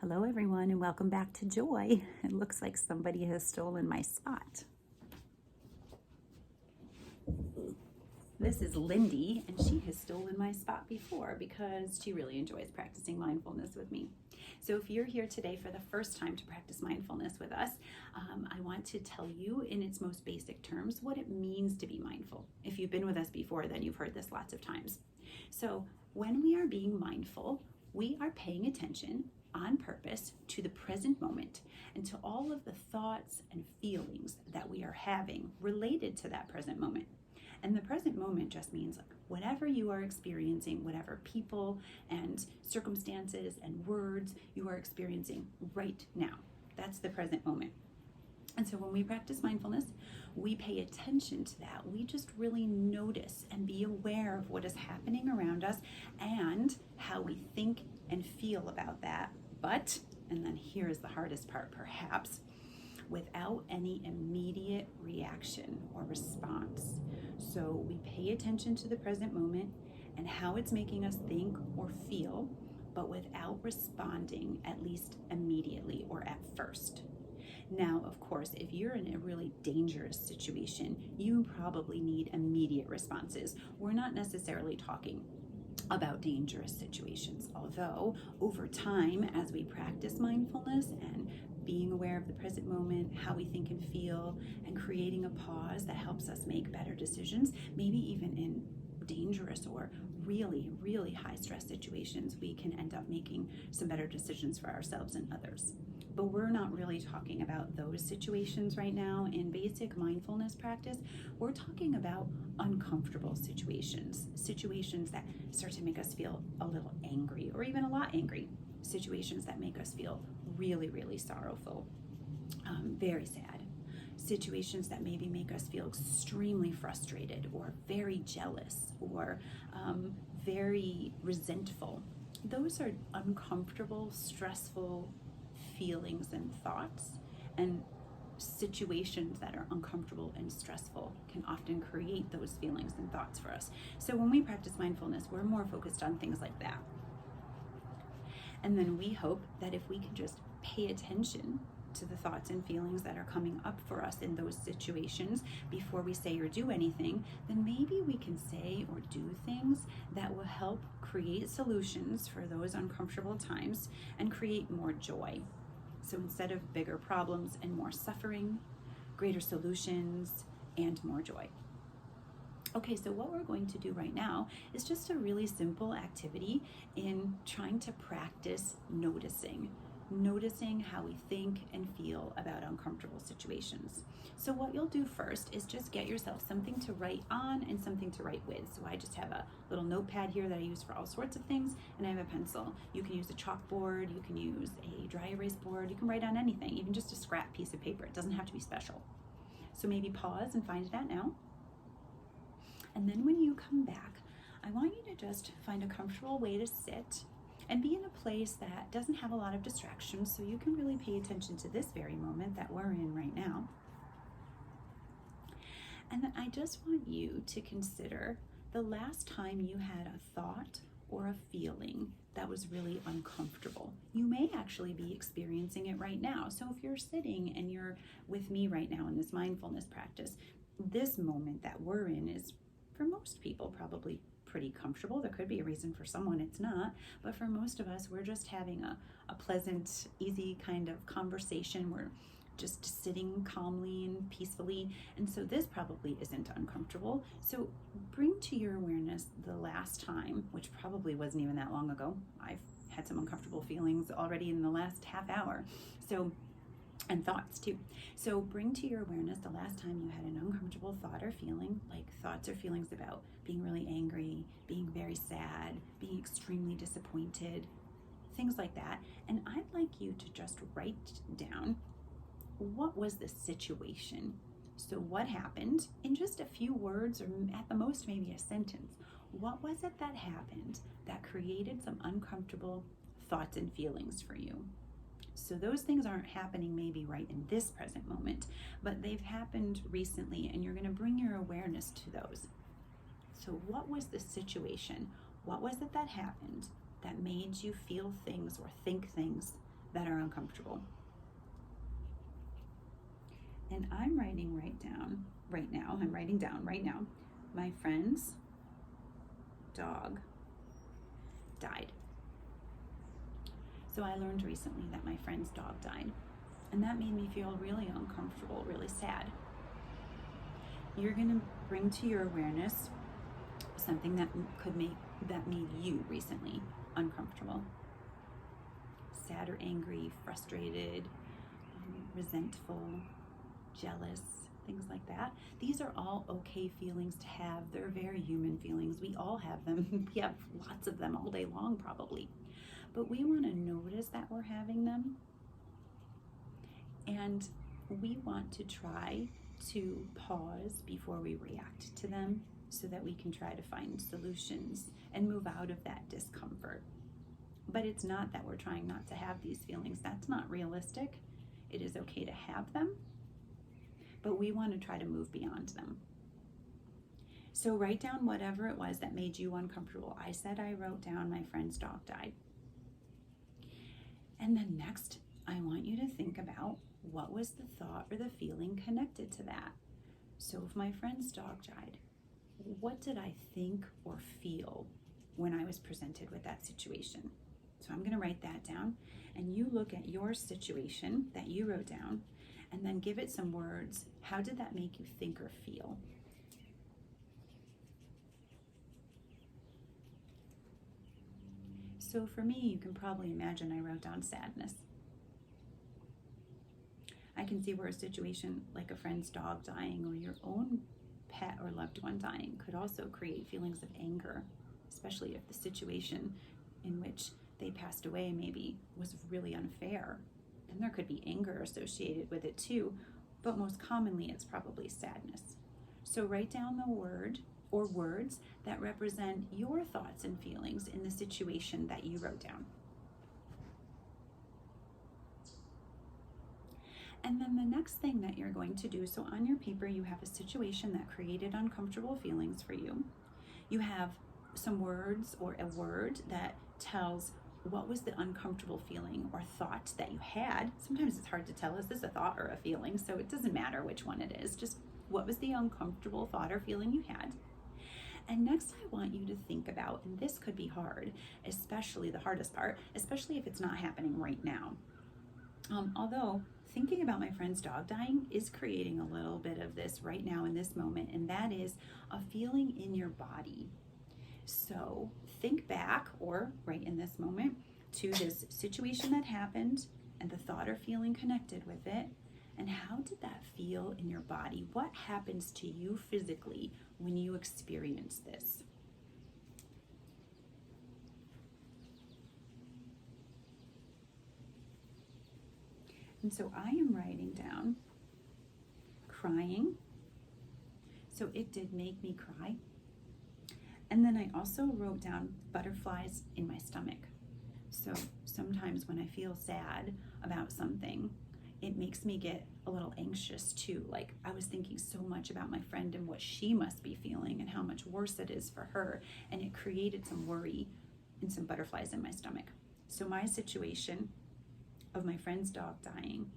Hello everyone and welcome back to joY. It looks like somebody has stolen my spot. This is Lindy and she has stolen my spot before because she really enjoys practicing mindfulness with me. So if you're here today for the first time to practice mindfulness with us, I want to tell you in its most basic terms what it means to be mindful. If you've been with us before, then you've heard this lots of times. So when we are being mindful, we are paying attention on purpose to the present moment and to all of the thoughts and feelings that we are having related to that present moment. And the present moment just means whatever you are experiencing, whatever people and circumstances and words you are experiencing right now. That's the present moment. And so when we practice mindfulness, we pay attention to that. We just really notice and be aware of what is happening around us and how we think and feel about that. But, and then here's the hardest part perhaps, without any immediate reaction or response. So we pay attention to the present moment and how it's making us think or feel, but without responding, at least immediately or at first. Now, of course, if you're in a really dangerous situation, you probably need immediate responses. We're not necessarily talking about dangerous situations, although over time, as we practice mindfulness and being aware of the present moment, how we think and feel, and creating a pause that helps us make better decisions, maybe even in dangerous or really, really high stress situations, we can end up making some better decisions for ourselves and others. But we're not really talking about those situations right now. In basic mindfulness practice, we're talking about uncomfortable situations that start to make us feel a little angry or even a lot angry, situations that make us feel really, really sorrowful, very sad, situations that maybe make us feel extremely frustrated or very jealous or very resentful. Those are uncomfortable, stressful feelings and thoughts, and situations that are uncomfortable and stressful can often create those feelings and thoughts for us. So when we practice mindfulness, we're more focused on things like that. And then we hope that if we can just pay attention to the thoughts and feelings that are coming up for us in those situations before we say or do anything, then maybe we can say or do things that will help create solutions for those uncomfortable times and create more joy. So instead of bigger problems and more suffering, greater solutions and more joy. Okay, so what we're going to do right now is just a really simple activity in trying to practice noticing how we think and feel about uncomfortable situations. So what you'll do first is just get yourself something to write on and something to write with. So I just have a little notepad here that I use for all sorts of things, and I have a pencil. You can use a chalkboard, you can use a dry erase board, you can write on anything, even just a scrap piece of paper. It doesn't have to be special. So maybe pause and find that now. And then when you come back, I want you to just find a comfortable way to sit and be in a place that doesn't have a lot of distractions, so you can really pay attention to this very moment that we're in right now. And then I just want you to consider the last time you had a thought or a feeling that was really uncomfortable. You may actually be experiencing it right now. So if you're sitting and you're with me right now in this mindfulness practice, this moment that we're in is, for most people, probably pretty comfortable. There could be a reason for someone it's not, but for most of us, we're just having a pleasant, easy kind of conversation. We're just sitting calmly and peacefully, and so this probably isn't uncomfortable. So bring to your awareness the last time, which probably wasn't even that long ago. I've had some uncomfortable feelings already in the last half hour, and thoughts too. So bring to your awareness the last time you had an uncomfortable thought or feeling, like thoughts or feelings about being really angry, being very sad, being extremely disappointed, things like that. And I'd like you to just write down, what was the situation? So what happened in just a few words, or at the most maybe a sentence? What was it that happened that created some uncomfortable thoughts and feelings for you? So those things aren't happening maybe right in this present moment, but they've happened recently, and you're going to bring your awareness to those. So what was the situation? What was it that happened that made you feel things or think things that are uncomfortable. And I'm writing down right now, my friend's dog died. So I learned recently that my friend's dog died, and that made me feel really uncomfortable, really sad. You're going to bring to your awareness something that made you recently uncomfortable. Sad or angry, frustrated, resentful, jealous, things like that. These are all okay feelings to have. They're very human feelings. We all have them. We have lots of them all day long, probably. But we want to notice that we're having them. And we want to try to pause before we react to them so that we can try to find solutions and move out of that discomfort. But it's not that we're trying not to have these feelings. That's not realistic. It is okay to have them, but we want to try to move beyond them. So write down whatever it was that made you uncomfortable. I said I wrote down my friend's dog died. And then next, I want you to think about what was the thought or the feeling connected to that. So if my friend's dog died, what did I think or feel when I was presented with that situation? So I'm going to write that down, and you look at your situation that you wrote down and then give it some words. How did that make you think or feel? So for me, you can probably imagine I wrote down sadness. I can see where a situation like a friend's dog dying or your own pet or loved one dying could also create feelings of anger, especially if the situation in which they passed away maybe was really unfair. And there could be anger associated with it too, but most commonly it's probably sadness. So write down the word or words that represent your thoughts and feelings in the situation that you wrote down. And then the next thing that you're going to do, so on your paper you have a situation that created uncomfortable feelings for you. You have some words or a word that tells what was the uncomfortable feeling or thought that you had. Sometimes it's hard to tell, is this a thought or a feeling? So it doesn't matter which one it is, just what was the uncomfortable thought or feeling you had. And next I want you to think about, and this could be hard, especially the hardest part, especially if it's not happening right now. Although thinking about my friend's dog dying is creating a little bit of this right now in this moment, and that is a feeling in your body. So think back, or right in this moment, to this situation that happened and the thought or feeling connected with it. And how did that feel in your body? What happens to you physically when you experience this? And so I am writing down crying. So it did make me cry. And then I also wrote down butterflies in my stomach. So sometimes when I feel sad about something, it makes me get a little anxious too. Like I was thinking so much about my friend and what she must be feeling and how much worse it is for her. And it created some worry and some butterflies in my stomach. So my situation of my friend's dog dying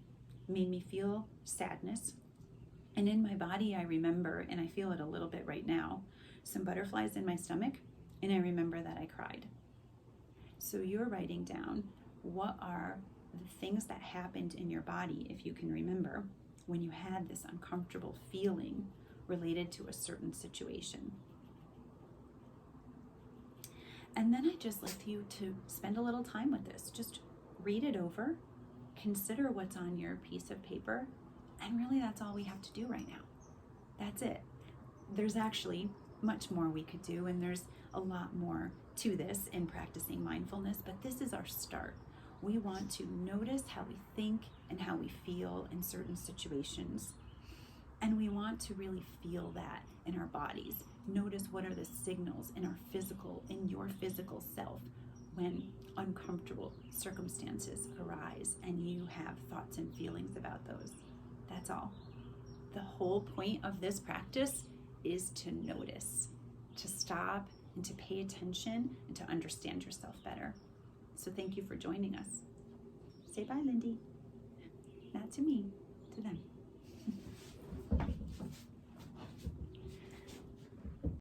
made me feel sadness. And in my body, I remember, and I feel it a little bit right now, some butterflies in my stomach, and I remember that I cried. So you're writing down what are the things that happened in your body, if you can remember, when you had this uncomfortable feeling related to a certain situation. And then I just like you to spend a little time with this. Just read it over, consider what's on your piece of paper, and really that's all we have to do right now. That's it. There's actually much more we could do, and there's a lot more to this in practicing mindfulness, but this is our start. We want to notice how we think and how we feel in certain situations, and we want to really feel that in our bodies. Notice what are the signals in your physical self when uncomfortable circumstances arise and you have thoughts and feelings about those. That's all. The whole point of this practice is to notice, to stop and to pay attention and to understand yourself better. So thank you for joining us. Say bye, Lindy. Not to me, to them.